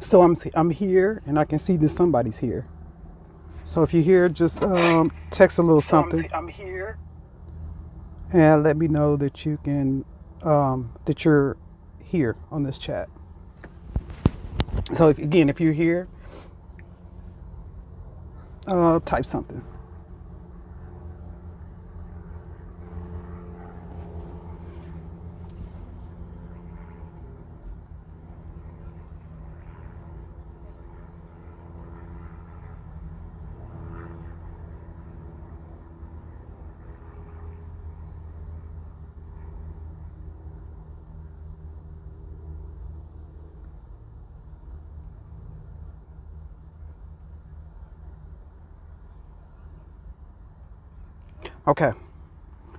So I'm here, and I can see that somebody's here. So if you're here, just text a little something I'm here. and let me know that you can that you're here on this chat. So again, if you're here, type something. Okay,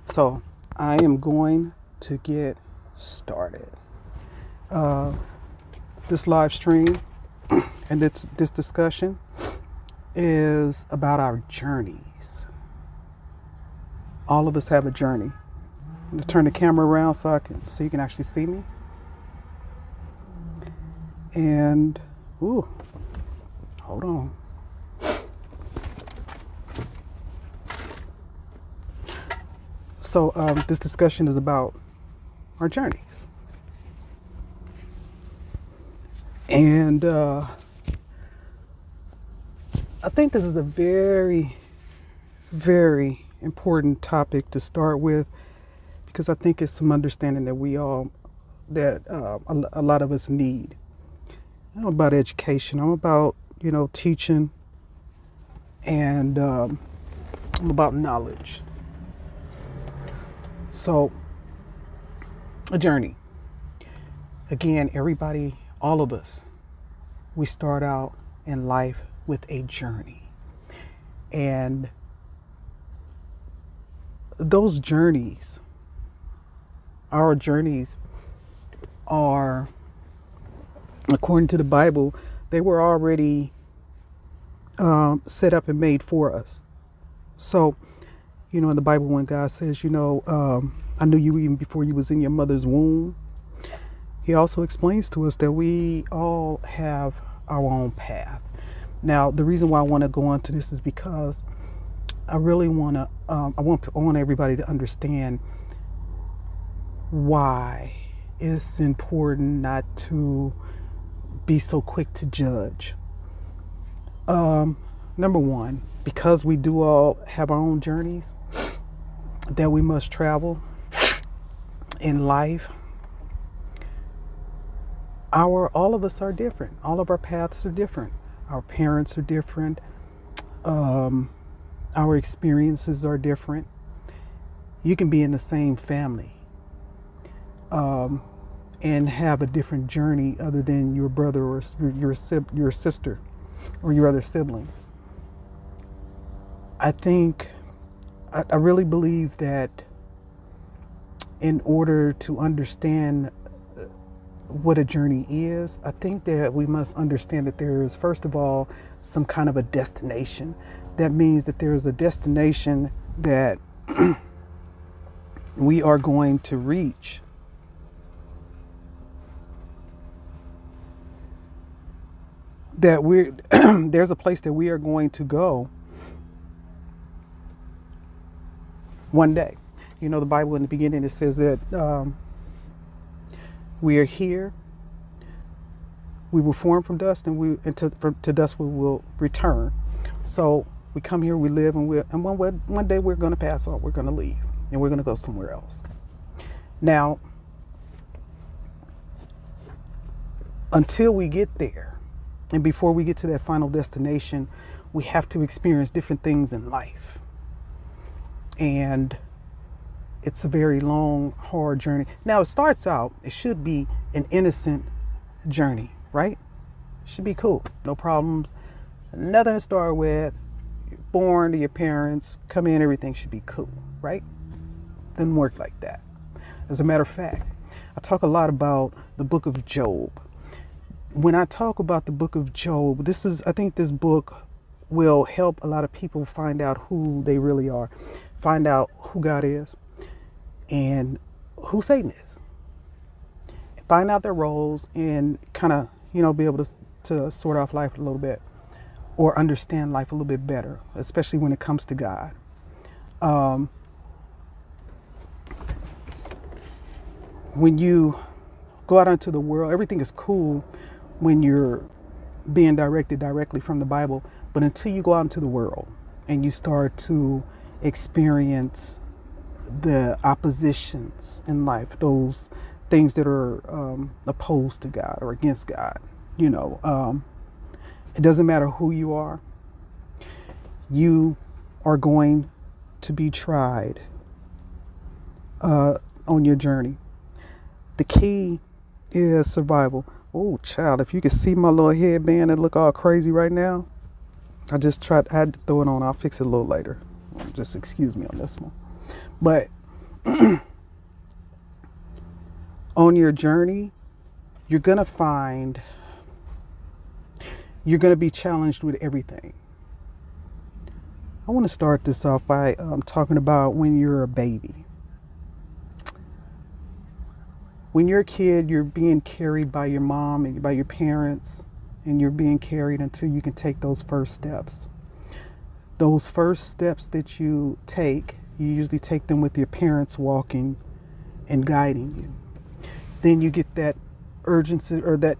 so I am going to get started. Uh, this live stream and this discussion is about our journeys. All of us have a journey. I'm gonna turn the camera around so you can actually see me. And ooh, hold on. So this discussion is about our journeys, and I think this is a very, very important topic to start with because I think it's some understanding that a lot of us need. I'm about education. I'm about teaching, and I'm about knowledge. So a journey. Again, everybody, all of us, we start out in life with a journey. And those journeys, our journeys are, according to the Bible, they were already set up and made for us. So, in the Bible, when God says, I knew you even before you was in your mother's womb, he also explains to us that we all have our own path. Now, the reason why I want to go into this is because I really want to, I want everybody to understand why it's important not to be so quick to judge. Number one, because we do all have our own journeys that we must travel in life, all of us are different. All of our paths are different. Our parents are different. Our experiences are different. You can be in the same family and have a different journey other than your brother or your sister or your other sibling. I really believe that in order to understand what a journey is, I think that we must understand that there is, first of all, some kind of a destination. That means that there is a destination that we are going to reach. That there's a place that we are going to go one day. The Bible in the beginning, it says that we are here. We were formed from dust, and to dust we will return. So we come here, we live, and one day we're going to pass on. We're going to leave, and we're going to go somewhere else. Now, until we get there, and before we get to that final destination, we have to experience different things in life. And it's a very long, hard journey. Now, it should be an innocent journey, right? It should be cool. No problems. Nothing to start with. You're born to your parents, come in, everything should be cool, right? Doesn't work like that. As a matter of fact, I talk a lot about the book of Job. When I talk about the book of Job, I think this book will help a lot of people find out who they really are, find out who God is and who Satan is. Find out their roles and kind of, be able to to sort out life a little bit or understand life a little bit better, especially when it comes to God. When you go out into the world, everything is cool when you're being directed directly from the Bible, but until you go out into the world and you start to experience the oppositions in life, those things that are opposed to God or against God, it doesn't matter who you are going to be tried on your journey. The key is survival. Oh, child, if you could see my little headband that look all crazy right now, I had to throw it on. I'll fix it a little later. Just excuse me on this one. But on your journey, you're going to be challenged with everything. I want to start this off by talking about when you're a baby. When you're a kid, you're being carried by your mom and by your parents, and you're being carried until you can take those first steps. Those first steps that you take, you usually take them with your parents walking and guiding you. Then you get that urgency or that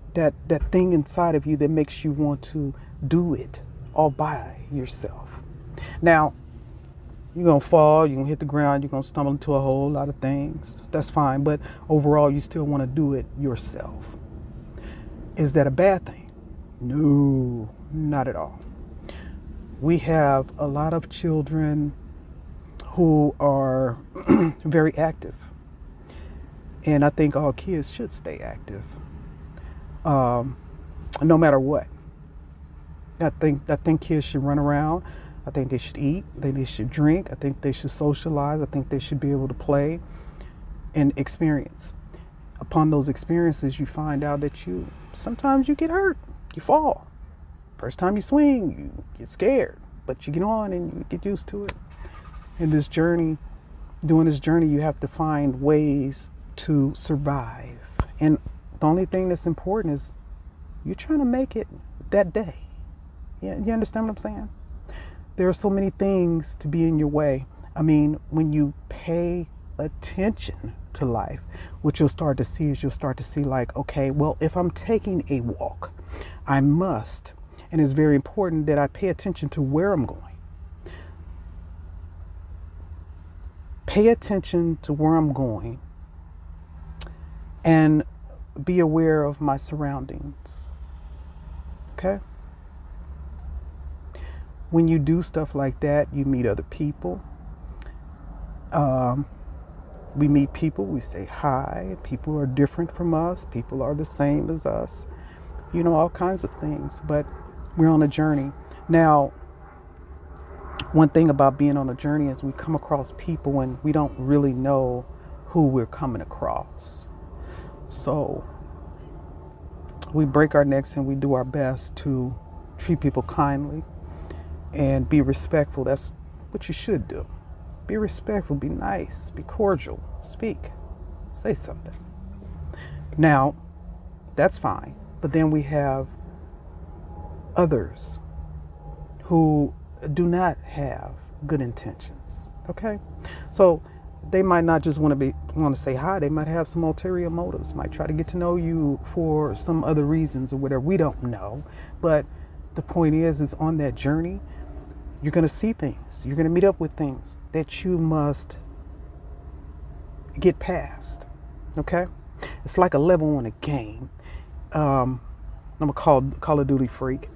thing inside of you that makes you want to do it all by yourself. Now, you're going to fall, you're going to hit the ground, you're going to stumble into a whole lot of things. That's fine, but overall, you still want to do it yourself. Is that a bad thing? No, not at all. We have a lot of children who are very active. And I think all kids should stay active, no matter what. I think kids should run around. I think they should eat. I think they should drink. I think they should socialize. I think they should be able to play and experience. Upon those experiences, you find out that sometimes you get hurt. You fall. First time you swing, you get scared, but you get on and you get used to it. In this journey, doing this journey, you have to find ways to survive. And the only thing that's important is you're trying to make it that day. Yeah, you understand what I'm saying? There are so many things to be in your way. I mean, when you pay attention to life, what you'll start to see like, okay, well, if I'm taking a walk, I must, and it's very important that I pay attention to where I'm going. Pay attention to where I'm going and be aware of my surroundings. Okay? When you do stuff like that, you meet other people. We meet people, we say hi. People are different from us. People are the same as us. All kinds of things. But we're on a journey. Now, one thing about being on a journey is we come across people and we don't really know who we're coming across. So we break our necks and we do our best to treat people kindly and be respectful. That's what you should do. Be respectful, be nice, be cordial, speak, say something. Now, that's fine. But then we have others who do not have good intentions. Okay? So they might not just want to say hi. They might have some ulterior motives, might try to get to know you for some other reasons or whatever. We don't know. But the point is on that journey, you're going to see things. You're going to meet up with things that you must get past. Okay? It's like a level on a game. I'm a Call of Duty freak.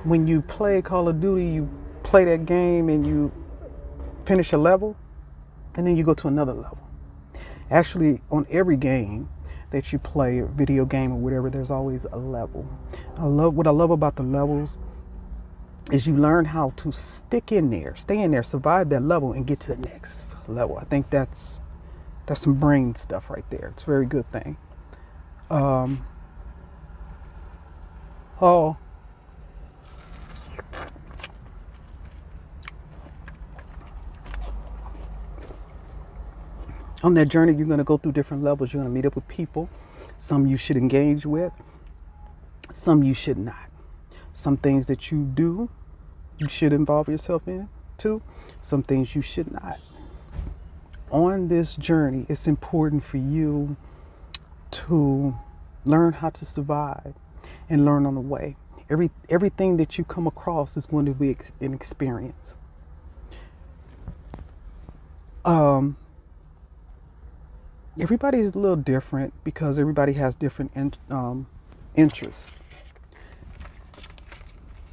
When you play Call of Duty, you play that game and you finish a level, and then you go to another level. Actually, on every game that you play, or video game or whatever, there's always a level. What I love about the levels is you learn how to stick in there, stay in there, survive that level, and get to the next level. I think that's some brain stuff right there. It's a very good thing. On that journey, you're going to go through different levels. You're going to meet up with people. Some you should engage with. Some you should not. Some things that you do, you should involve yourself in too. Some things you should not. On this journey, it's important for you to learn how to survive and learn on the way. Everything that you come across is going to be an experience. Everybody's a little different because everybody has different interests.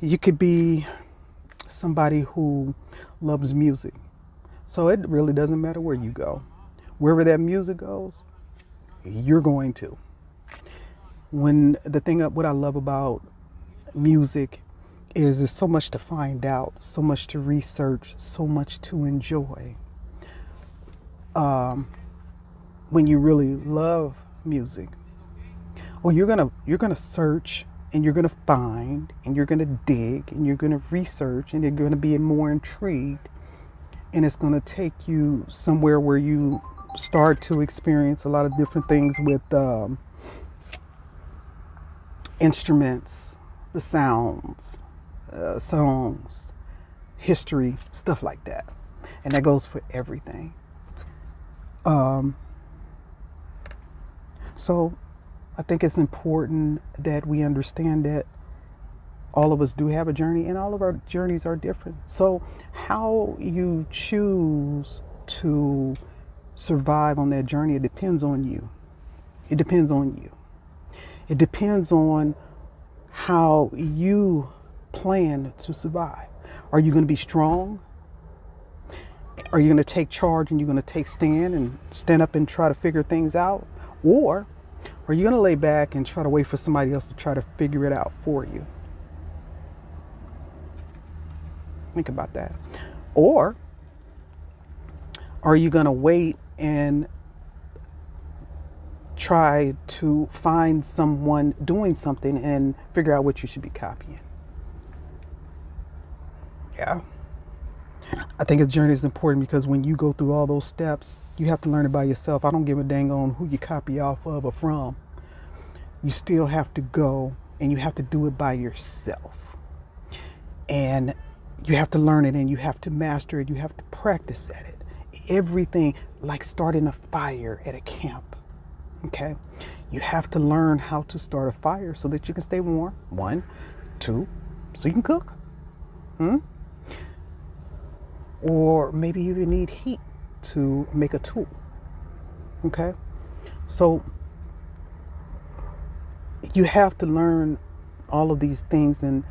You could be somebody who loves music, so it really doesn't matter where you go. Wherever that music goes, you're going to. What I love about music is there's so much to find out, so much to research, so much to enjoy. When you really love music, well, you're gonna search and you're gonna find and you're gonna dig and you're gonna research and you're gonna be more intrigued, and it's gonna take you somewhere where you start to experience a lot of different things with instruments, the sounds, songs, history, stuff like that, and that goes for everything. So I think it's important that we understand that all of us do have a journey and all of our journeys are different. So how you choose to survive on that journey, it depends on you. It depends on you. It depends on how you plan to survive. Are you going to be strong? Are you going to take charge and you're going to stand up and try to figure things out? Or are you going to lay back and try to wait for somebody else to try to figure it out for you? Think about that. Or are you going to wait and try to find someone doing something and figure out what you should be copying? Yeah. I think a journey is important because when you go through all those steps, you have to learn it by yourself. I don't give a dang on who you copy off of or from. You still have to go and you have to do it by yourself. And you have to learn it and you have to master it. You have to practice at it. Everything, like starting a fire at a camp. Okay? You have to learn how to start a fire so that you can stay warm. 1, 2, so you can cook. Or maybe you even need heat to make a tool. Okay? So you have to learn all of these things and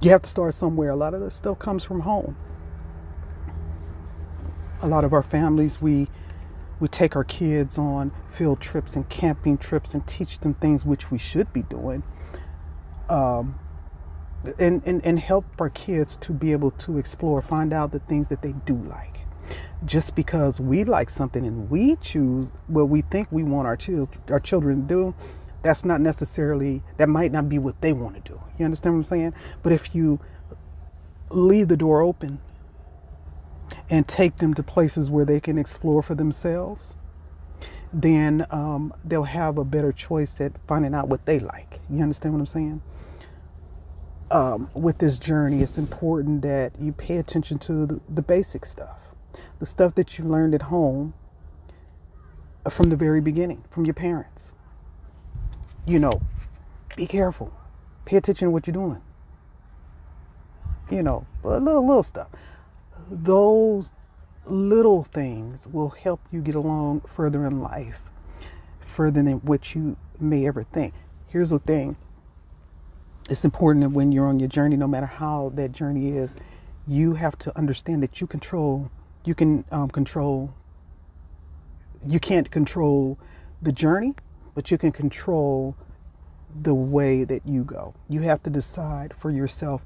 you have to start somewhere. A lot of this stuff comes from home. A lot of our families, we take our kids on field trips and camping trips and teach them things which we should be doing. And help our kids to be able to explore, find out the things that they do like. Just because we like something and we choose what we think we want our children to do, that's not necessarily, that might not be what they want to do. You understand what I'm saying? But if you leave the door open and take them to places where they can explore for themselves, then they'll have a better choice at finding out what they like. You understand what I'm saying? With this journey, it's important that you pay attention to the basic stuff, the stuff that you learned at home from the very beginning, from your parents. You know, be careful. Pay attention to what you're doing. You know, little stuff. Those little things will help you get along further in life, further than what you may ever think. Here's the thing. It's important that when you're on your journey, no matter how that journey is, you have to understand that you can't control the journey, but you can control the way that you go. You have to decide for yourself,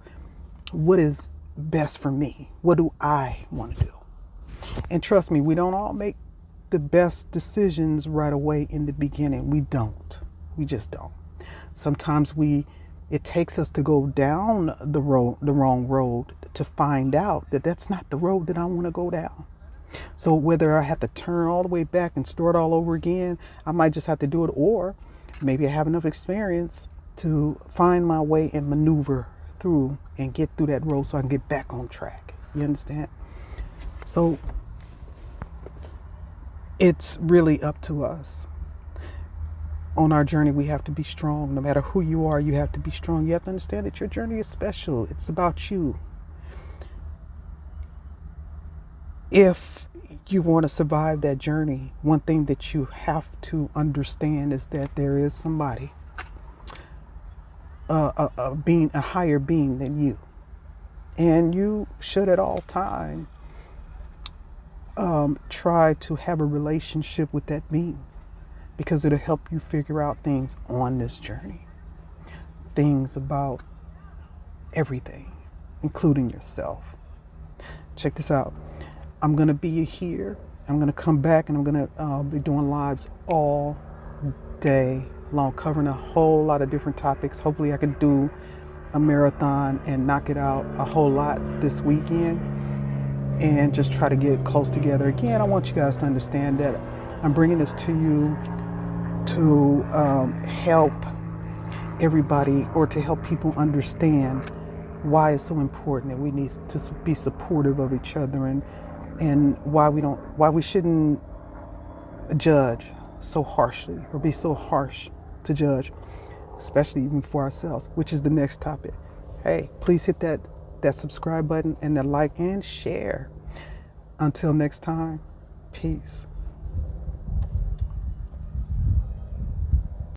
what is best for me? What do I want to do? And trust me, we don't all make the best decisions right away in the beginning. We don't. We just don't. Sometimes it takes us to go down the wrong road to find out that that's not the road that I want to go down. So whether I have to turn all the way back and start all over again, I might just have to do it, or maybe I have enough experience to find my way and maneuver through and get through that road so I can get back on track. You understand? So it's really up to us. On our journey, we have to be strong. No matter who you are, you have to be strong. You have to understand that your journey is special. It's about you. If you want to survive that journey, one thing that you have to understand is that there is somebody, a higher being than you. And you should at all time try to have a relationship with that being, because it'll help you figure out things on this journey. Things about everything, including yourself. Check this out. I'm going to be here. I'm going to come back and I'm going to be doing lives all day long, covering a whole lot of different topics. Hopefully I can do a marathon and knock it out a whole lot this weekend and just try to get close together. Again, I want you guys to understand that I'm bringing this to you to help everybody, or to help people understand why it's so important that we need to be supportive of each other, and why we shouldn't judge so harshly or be so harsh to judge, especially even for ourselves, which is the next topic. Hey, please hit that subscribe button and the like and share. Until next time, peace.